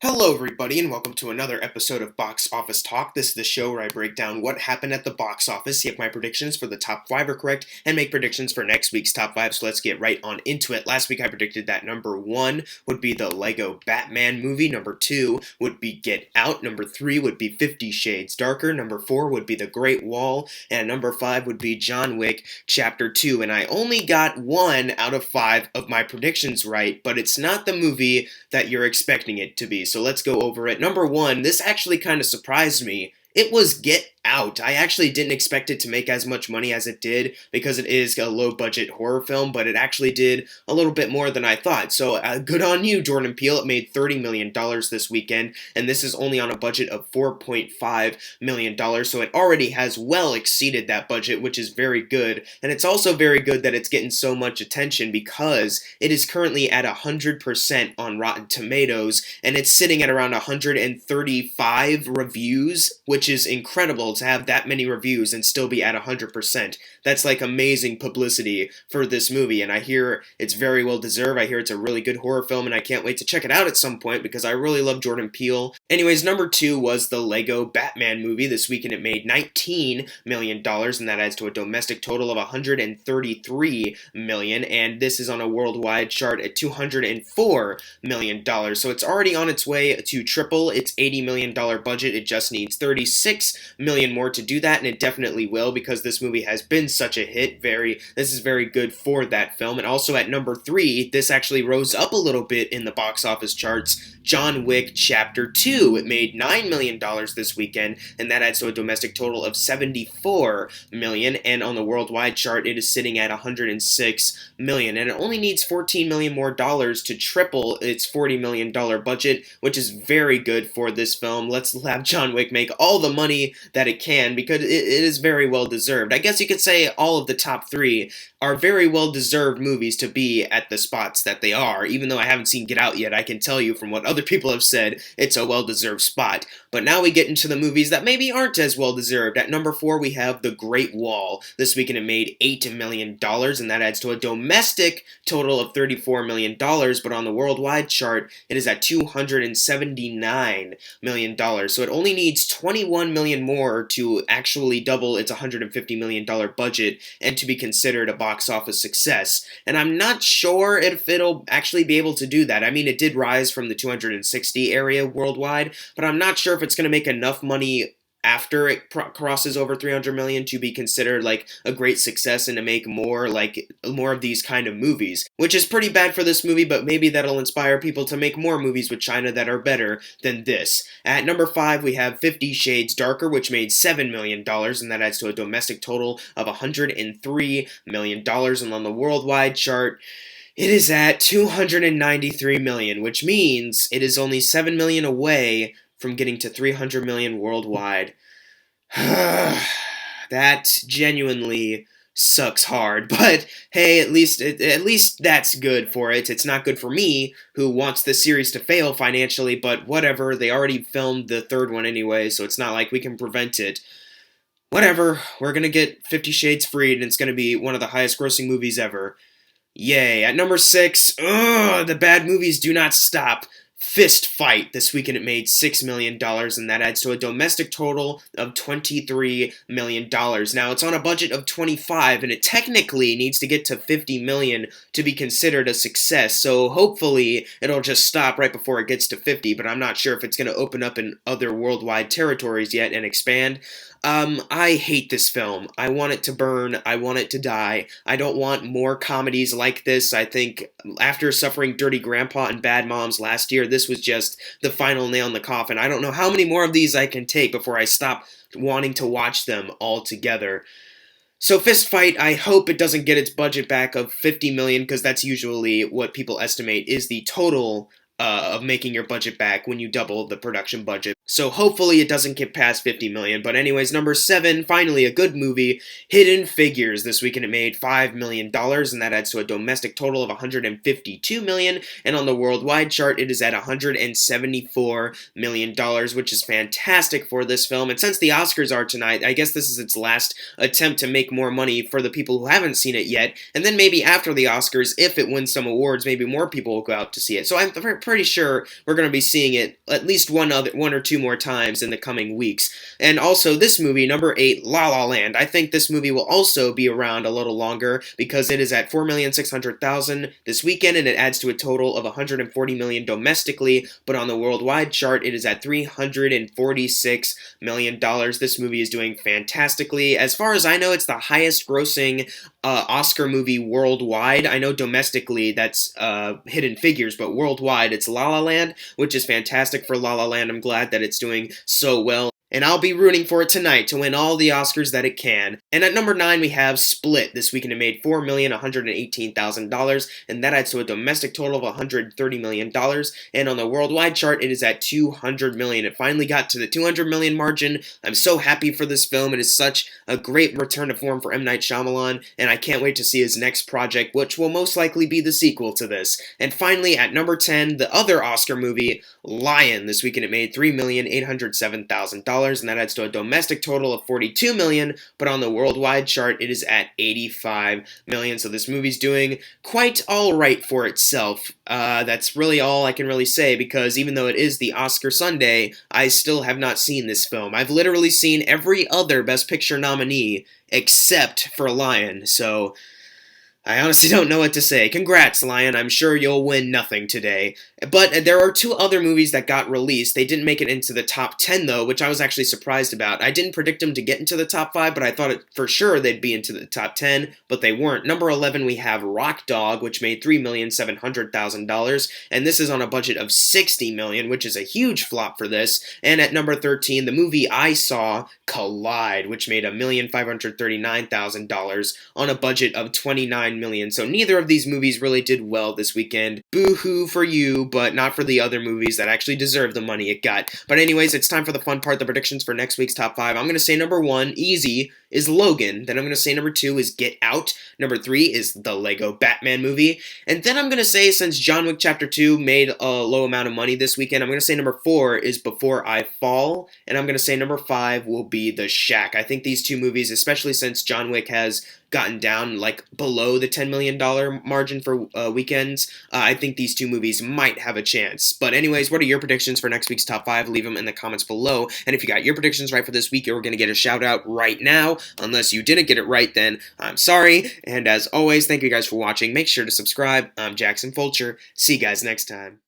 Hello, everybody, and welcome to another episode of Box Office Talk. This is the show where I break down what happened at the box office, see if my predictions for the top 5 are correct, and make predictions for next week's top 5. So let's get right on into it. Last week I predicted that number 1 would be the Lego Batman movie, number 2 would be Get Out, number 3 would be 50 Shades Darker, number 4 would be The Great Wall, and number 5 would be John Wick Chapter 2. And I only got 1 out of 5 of my predictions right, but it's not the movie that you're expecting it to be. So let's go over it. Number 1, this actually kind of surprised me. It was Get Out. I actually didn't expect it to make as much money as it did because it is a low-budget horror film, but it actually did a little bit more than I thought. So good on you, Jordan Peele. It made $30 million this weekend, and this is only on a budget of $4.5 million, so it already has well exceeded that budget, which is very good. And it's also very good that it's getting so much attention because it is currently at 100% on Rotten Tomatoes, and it's sitting at around 135 reviews, which is incredible to have that many reviews and still be at 100%. That's like amazing publicity for this movie, and I hear it's very well deserved. I hear it's a really good horror film, and I can't wait to check it out at some point because I really love Jordan Peele. Anyways, number 2 was the Lego Batman movie. This weekend it made $19 million, and that adds to a domestic total of $133 million, and this is on a worldwide chart at $204 million. So it's already on its way to triple its $80 million budget. It just needs $36 million more to do that, and it definitely will because this movie has been such a hit. This is very good for that film. And also at number 3, this actually rose up a little bit in the box office charts, John Wick Chapter 2. It made $9 million this weekend, and that adds to a domestic total of $74 million, and on the worldwide chart it is sitting at $106 million, and it only needs $14 million more dollars to triple its $40 million budget, which is very good for this film. Let's have John Wick make all the money that it can because it is very well deserved. I guess you could say all of the top 3 are very well deserved movies to be at the spots that they are. Even though I haven't seen Get Out yet, I can tell you from what other people have said, it's a well deserved spot. But now we get into the movies that maybe aren't as well deserved. At number 4, we have The Great Wall. This weekend it made $8 million, and that adds to a domestic total of $34 million, but on the worldwide chart, it is at $279 million. So it only needs $21 million more to actually double its $150 million budget and to be considered a box office success. And I'm not sure if it'll actually be able to do that. I mean, it did rise from the 260 area worldwide, but I'm not sure if it's going to make enough money after it crosses over 300 million to be considered like a great success and to make more of these kind of movies, which is pretty bad for this movie, but maybe that'll inspire people to make more movies with China that are better than this. At number 5, we have 50 Shades Darker, which made $7 million, and that adds to a domestic total of $103 million, and on the worldwide chart, it is at $293 million, which means it is only $7 million away from getting to 300 million worldwide. That genuinely sucks hard, but hey, at least that's good for it. It's not good for me, who wants the series to fail financially, but whatever, they already filmed the 3rd one anyway, so it's not like we can prevent it. Whatever, we're gonna get 50 Shades freed, and it's gonna be one of the highest grossing movies ever. Yay. At number 6, the bad movies do not stop. Fist Fight. This weekend it made $6 million, and that adds to a domestic total of $23 million. Now, it's on a budget of $25, and it technically needs to get to $50 million to be considered a success, so hopefully it'll just stop right before it gets to 50, but I'm not sure if it's going to open up in other worldwide territories yet and expand. I hate this film. I want it to burn. I want it to die. I don't want more comedies like this. I think after suffering Dirty Grandpa and Bad Moms last year, this was just the final nail in the coffin. I don't know how many more of these I can take before I stop wanting to watch them altogether. So Fist Fight, I hope it doesn't get its budget back of $50 million, because that's usually what people estimate is the total of making your budget back when you double the production budget. So hopefully it doesn't get past 50 million. But anyways, number 7, finally a good movie, Hidden Figures. This weekend it made $5 million, and that adds to a domestic total of $152 million. And on the worldwide chart, it is at $174 million, which is fantastic for this film. And since the Oscars are tonight, I guess this is its last attempt to make more money for the people who haven't seen it yet. And then maybe after the Oscars, if it wins some awards, maybe more people will go out to see it. So I'm pretty sure we're going to be seeing it at least one or two more times in the coming weeks. And also this movie, number 8, La La Land. I think this movie will also be around a little longer because it is at 4,600,000 this weekend, and it adds to a total of 140 million domestically, but on the worldwide chart it is at $346 million. This movie is doing fantastically. As far as I know, it's the highest grossing Oscar movie worldwide. I know domestically that's hidden figures, but worldwide it's La La Land, which is fantastic for La La Land. I'm glad that it's doing so well. And I'll be rooting for it tonight to win all the Oscars that it can. And at number 9, we have Split. This weekend it made $4,118,000, and that adds to a domestic total of $130 million. And on the worldwide chart, it is at $200 million. It finally got to the $200 million margin. I'm so happy for this film. It is such a great return to form for M. Night Shyamalan, and I can't wait to see his next project, which will most likely be the sequel to this. And finally, at number 10, the other Oscar movie, Lion. This weekend it made $3,807,000. And that adds to a domestic total of $42 million, but on the worldwide chart it is at $85 million. So this movie's doing quite alright for itself. That's really all I can really say, because even though it is the Oscar Sunday, I still have not seen this film. I've literally seen every other Best Picture nominee except for Lion, so I honestly don't know what to say. Congrats, Lion. I'm sure you'll win nothing today. But there are 2 other movies that got released. They didn't make it into the top 10, though, which I was actually surprised about. I didn't predict them to get into the top 5, but I thought for sure they'd be into the top 10, but they weren't. Number 11, we have Rock Dog, which made $3,700,000, and this is on a budget of $60 million, which is a huge flop for this. And at number 13, the movie I Saw, Collide, which made $1,539,000 on a budget of $29 million. So neither of these movies really did well this weekend. Boo-hoo for you, but not for the other movies that actually deserve the money it got. But anyways, it's time for the fun part, the predictions for next week's top 5. I'm going to say number 1, easy, is Logan. Then I'm going to say number 2 is Get Out. Number 3 is the Lego Batman movie. And then I'm going to say, since John Wick Chapter 2 made a low amount of money this weekend, I'm going to say number 4 is Before I Fall. And I'm going to say number 5 will be The Shack. I think these 2 movies, especially since John Wick has gotten down like below the $10 million margin for weekends, I think these 2 movies might have a chance. But anyways, what are your predictions for next week's top 5? Leave them in the comments below. And if you got your predictions right for this week, you're going to get a shout out right now. Unless you didn't get it right, then I'm sorry. And as always, thank you guys for watching. Make sure to subscribe. I'm Jackson Fulcher. See you guys next time.